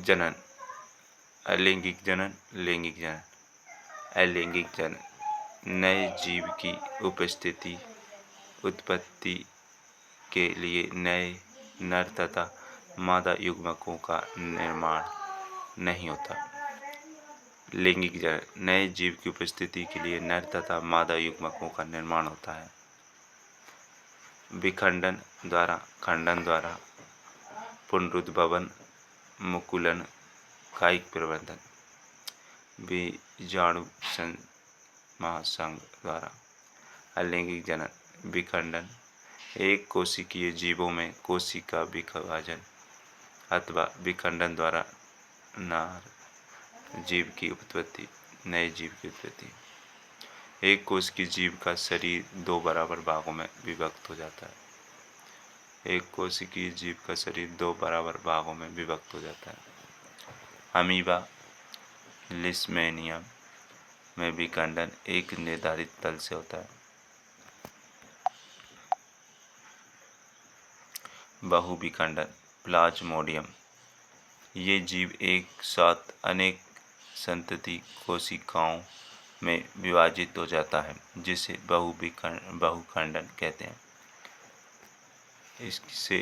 जनन, अलैंगिक जनन, लैंगिक जनन। अलैंगिक जनन नए जीव की उत्पत्ति के लिए नए नर तथा मादा युग्मकों का निर्माण नहीं होता। लैंगिक जनन नए जीव की उपस्थिति के लिए नर तथा मादा युग्मकों का निर्माण होता है। विखंडन द्वारा, खंडन द्वारा, पुनरुद्भवन, मुकुलन, कायिक प्रवर्धन। बीजाणु महासंघ द्वारा। अलैंगिक जनन विखंडन एक कोशिकीय जीवों में कोशिका विभाजन अथवा विखंडन द्वारा नर जीव की उत्पत्ति, नए जीव की उत्पत्ति। एक कोशिकीय जीव का शरीर दो बराबर भागों में विभक्त हो जाता है। एक कोशिकीय जीव का शरीर दो बराबर भागों में विभक्त हो जाता है। अमीबा, लिस्मेनियम में विखंडन एक निर्धारित तल से होता है। बहुविखंडन, प्लाज्मोडियम, ये जीव एक साथ अनेक संतति कोशिकाओं में विभाजित हो जाता है, जिसे बहुखंडन कहते हैं। इससे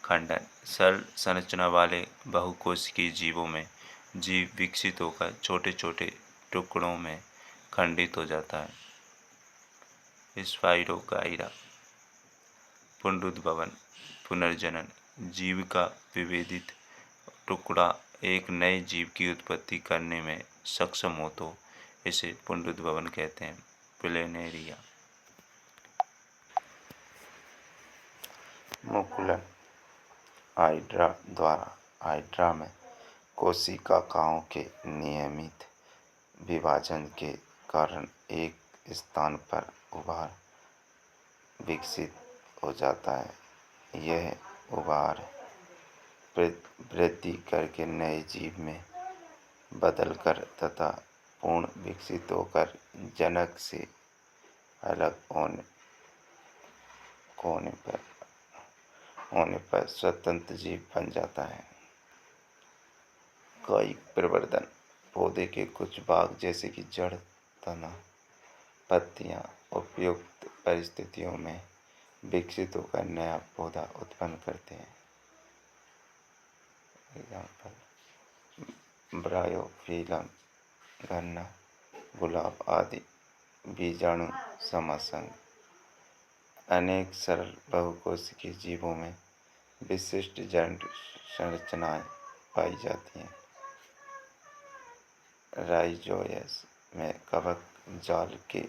खंडन सरल संरचना वाले बहुकोशिकीय जीवों में जीव विकसित होकर छोटे छोटे टुकड़ों में खंडित हो जाता है। स्पाइरोगाइरा। पुनरुद्भवन, पुनर्जनन, जीव का विभेदित टुकड़ा एक नए जीव की उत्पत्ति करने में सक्षम हो तो इसे पुनरुद्भवन कहते हैं। प्लेनेरिया। मुकुलन हाइड्रा द्वारा। हाइड्रा में कोशिकाओं के नियमित विभाजन के कारण एक स्थान पर उभार विकसित हो जाता है। यह उभार वृद्धि करके नए जीव में बदलकर तथा पूर्ण विकसित होकर जनक से अलग होने पर स्वतंत्र जीव बन जाता है। कायिक प्रवर्धन पौधे के कुछ भाग जैसे कि जड़, तना, पत्तियां उपयुक्त परिस्थितियों में विकसित होकर नया पौधा उत्पन्न करते हैं। एग्जाम्पल ब्रायोफिलम, गन्ना, गुलाब आदि। बीजाणु समासंग अनेक सरल बहुकोशिकीय जीवों में विशिष्ट जड़ संरचनाएं पाई जाती हैं। राइजोयस में कवक जाल के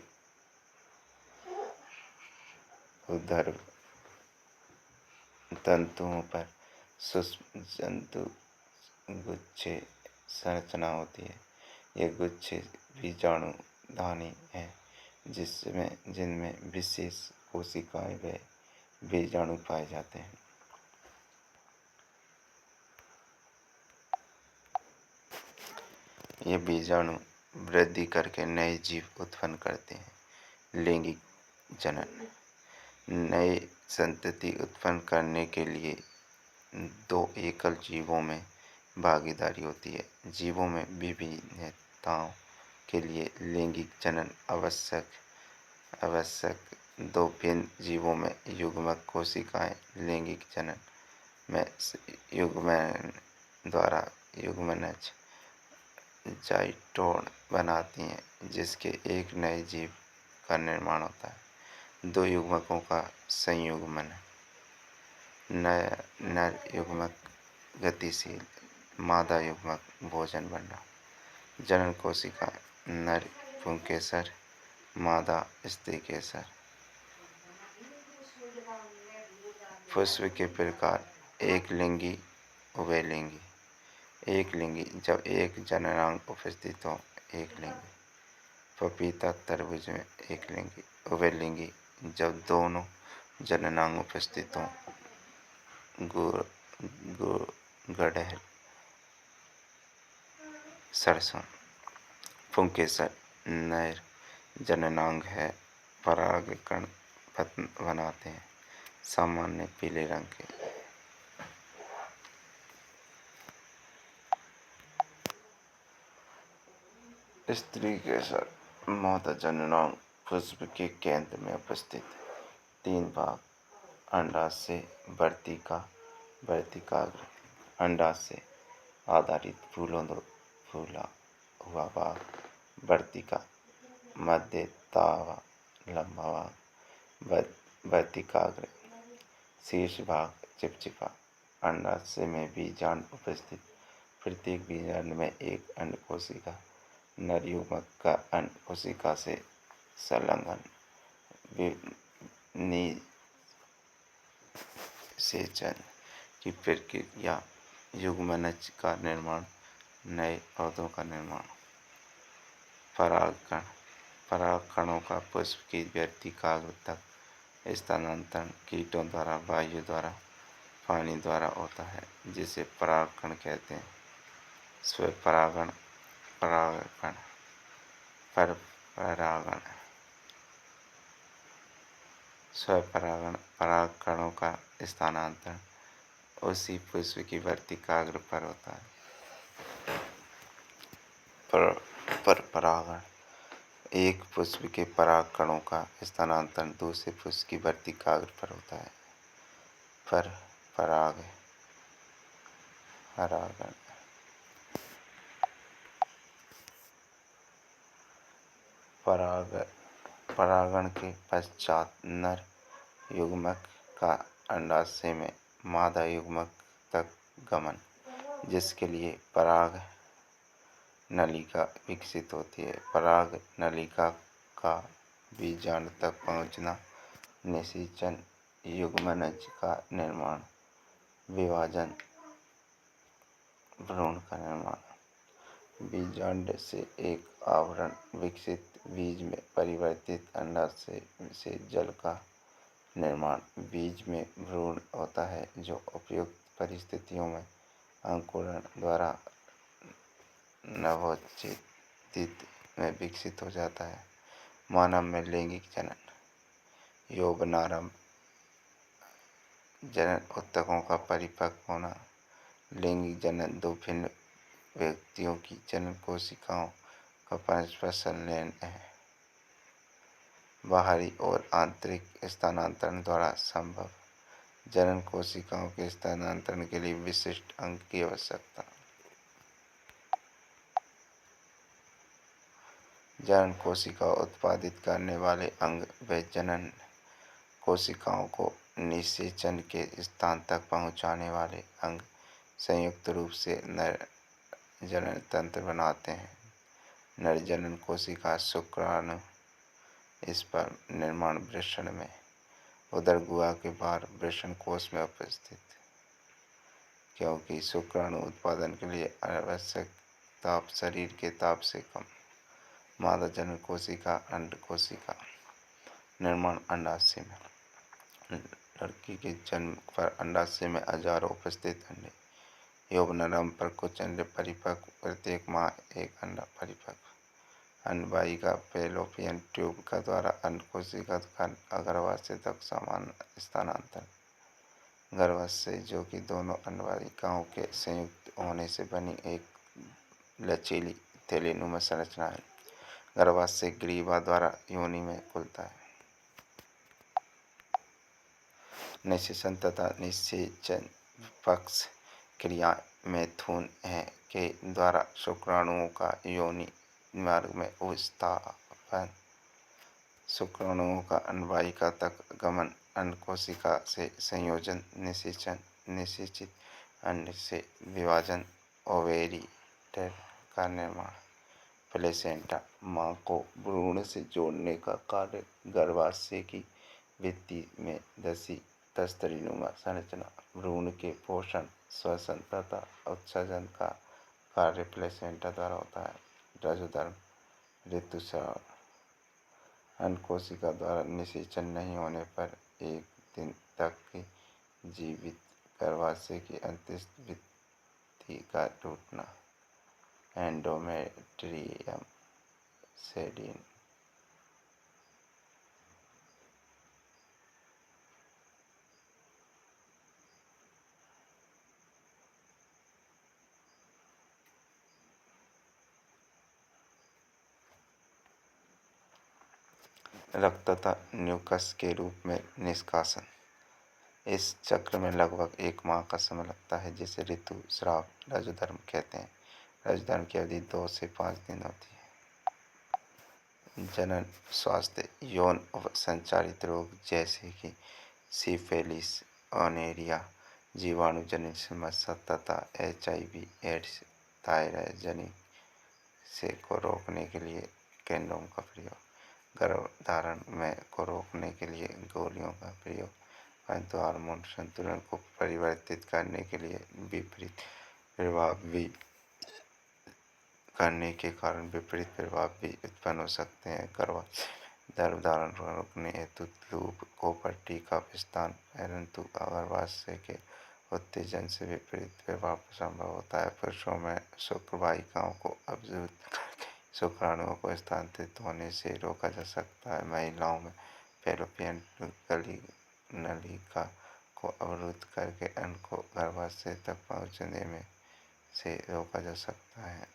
ऊर्ध्व तंतुओं पर सूक्ष्म जंतु गुच्छे संरचना होती है। ये गुच्छे बीजाणुधानी हैं, जिनमें विशेष कोशिकाएं व बीजाणु पाए जाते हैं। ये बीजाणु वृद्धि करके नए जीव उत्पन्न करते हैं। लैंगिक जनन नए संतति उत्पन्न करने के लिए दो एकल जीवों में भागीदारी होती है। जीवों में विभिन्नताओं के लिए लैंगिक जनन आवश्यक। दो भिन्न जीवों में युग्मक कोशिकाएं लैंगिक जनन में युग्मन द्वारा युग्मनज जाइटोड बनाती हैं, जिसके एक नए जीव का निर्माण होता है। दो युग्मकों का संयुग्मन। नर युग्मक गतिशील, मादा युग्मक भोजन बनना। जनन कोशिका नर पुंकेसर, मादा स्त्रीकेसर। पुष्प के प्रकार एकलिंगी, उभयलिंगी। एकलिंगी जब एक जननांग उपस्थित हो, एकलिंगी। पपीता, तरबूज में एकलिंगी। उभयलिंगी जब दोनों जननांग उपस्थित हों, गुड़हल, सरसों। पुंकेसर नर जननांग है, परागकण बनाते हैं। सामान्य पीले रंग के। स्त्री के साथ मादा जननांग पुष्प के केंद्र में उपस्थित। 3 भाग। अंडाशय, वर्तिकाग्र। अंडाशय आधारित फूला हुआ भाग। वर्तिका मध्य तावा लंबा भाग। वर्तिकाग्र शीर्ष भाग चिपचिपा। अंडाशय में बीजांड उपस्थित। प्रत्येक बीजांड में एक अंडकोशिका। नर युग्मक का अंडकोशिका से संलग्न निषेचन की प्रक्रिया। युग्मनज का निर्माण, नए पौधों का निर्माण। परागकण, परागकणों का पुष्प की वर्तिकाग्र तक स्थानांतरण कीटों द्वारा, वायु द्वारा, पानी द्वारा होता है, जिसे परागकण कहते हैं। स्वपरागण, परागकण, परपरागण। स्वपरागण परागकणों का स्थानांतरण उसी पुष्प की वर्तिकाग्र पर होता है। परपरागण एक पुष्प के परागकणों का स्थानांतरण दूसरे पुष्प की वर्तिकाग्र पर होता है। परपरागण परागण के पश्चात नर युग्मक का अंडाशय में मादा युग्मक तक गमन, जिसके लिए पराग नलिका विकसित होती है। पराग नलिका का बीजांड तक पहुंचना, निषेचन, युग्मनज का निर्माण, विभाजन, भ्रूण का निर्माण। बीजांड से एक आवरण विकसित, बीज में परिवर्तित, अंडाशय से जल का निर्माण। बीज में भ्रूण होता है जो उपयुक्त परिस्थितियों में अंकुरण द्वारा नवोत्चित में विकसित हो जाता है। मानव में लैंगिक जनन, यौवनारंभ, जनन ऊतकों का परिपक्व होना। लैंगिक जनन दो भिन्न व्यक्तियों की जनन कोशिकाओं का परस्पर संलयन है। बाहरी और आंतरिक स्थानांतरण द्वारा संभव। जनन कोशिकाओं के स्थानांतरण के लिए विशिष्ट अंग की आवश्यकता। जनन कोशिका उत्पादित करने वाले अंग व जनन कोशिकाओं को निषेचन के स्थान तक पहुंचाने वाले अंग संयुक्त रूप से नर जनन तंत्र बनाते हैं। नर जनन कोशिका शुक्राणु स्पर्म निर्माण वृषण में, उदर गुहा के बाहर वृषण कोश में उपस्थित। क्योंकि शुक्राणु उत्पादन के लिए आवश्यक ताप शरीर के ताप से कम। मादा जनन कोशिका अंड कोशिका निर्माण अंडाशय में। लड़की के जन्म पर अंडाशय में हजारों उपस्थित अंडे। यौवनारंभ पर कुछ अंडे परिपक्व, प्रत्येक माह एक अंडा परिपक्व। अंडवाहिका फैलोपियन ट्यूब का द्वारा अंड कोशिका का गर्भाशय तक समान स्थानांतरण। गर्भाशय, जो कि दोनों अंडवाहिकाओं के संयुक्त होने से बनी एक लचीली थैलीनुमा संरचना है। गर्भाशय ग्रीवा द्वारा योनि में खुलता है। निषेचन तथा निषेचन पक्ष क्रिया मैथुन के द्वारा शुक्राणुओं का योनि मार्ग में स्थापन। शुक्राणुओं का अंडवाहिका तक गमन, अंडकोशिका से संयोजन, निषेचन, निषेचित अंड से विभाजन, ओवेरिटर का निर्माण। प्लेसेंटा मां को भ्रूण से जोड़ने का कार्य। गर्भाशय की भित्ति में दस्तरीनुमा संरचना। भ्रूण के पोषण, श्वसन तथा उत्सर्जन का कार्य प्लेसेंटा द्वारा होता है। रजोधर्म, ऋतुस्राव। अंडकोशिका द्वारा निषेचन नहीं होने पर 1 दिन तक की जीवित गर्भाशय की अंतस्थ भित्ति का टूटना। एंडोमेट्रियम सेडिन। रक्तता न्यूकस के रूप में निष्कासन। इस चक्र में लगभग 1 माह का समय लगता है, जिसे ऋतुस्राव रजोधर्म कहते हैं। रजोधर्म की अवधि 2 से 5 दिन होती है। जनन स्वास्थ्य यौन संचारित रोग जैसे कि सिफिलिस, ओनेरिया, जीवाणु जनित समस्या तथा HIV एड्स, थायराइड जनित से को रोकने के लिए कंडोम का प्रयोग, गर्भधारण में को रोकने के लिए गोलियों का प्रयोग, परंतु हार्मोन संतुलन को परिवर्तित करने के लिए विपरीत प्रभाव भी करने के कारण विपरीत प्रभाव भी उत्पन्न हो सकते हैं। गर्भधारण को रोकने हेतु लूप कोपर्टी का विस्तार, परंतु गर्भाशय के उत्तेजन से विपरीत प्रभाव संभव होता है। पुरुषों में शुक्रवाहिकाओं को अवरुद्ध करके शुक्राणुओं को स्थानांतरित होने से रोका जा सकता है। महिलाओं में फैलोपियन नलिका को अवरुद्ध करके अन्न को गर्भाशय तक पहुँचने में से रोका जा सकता है।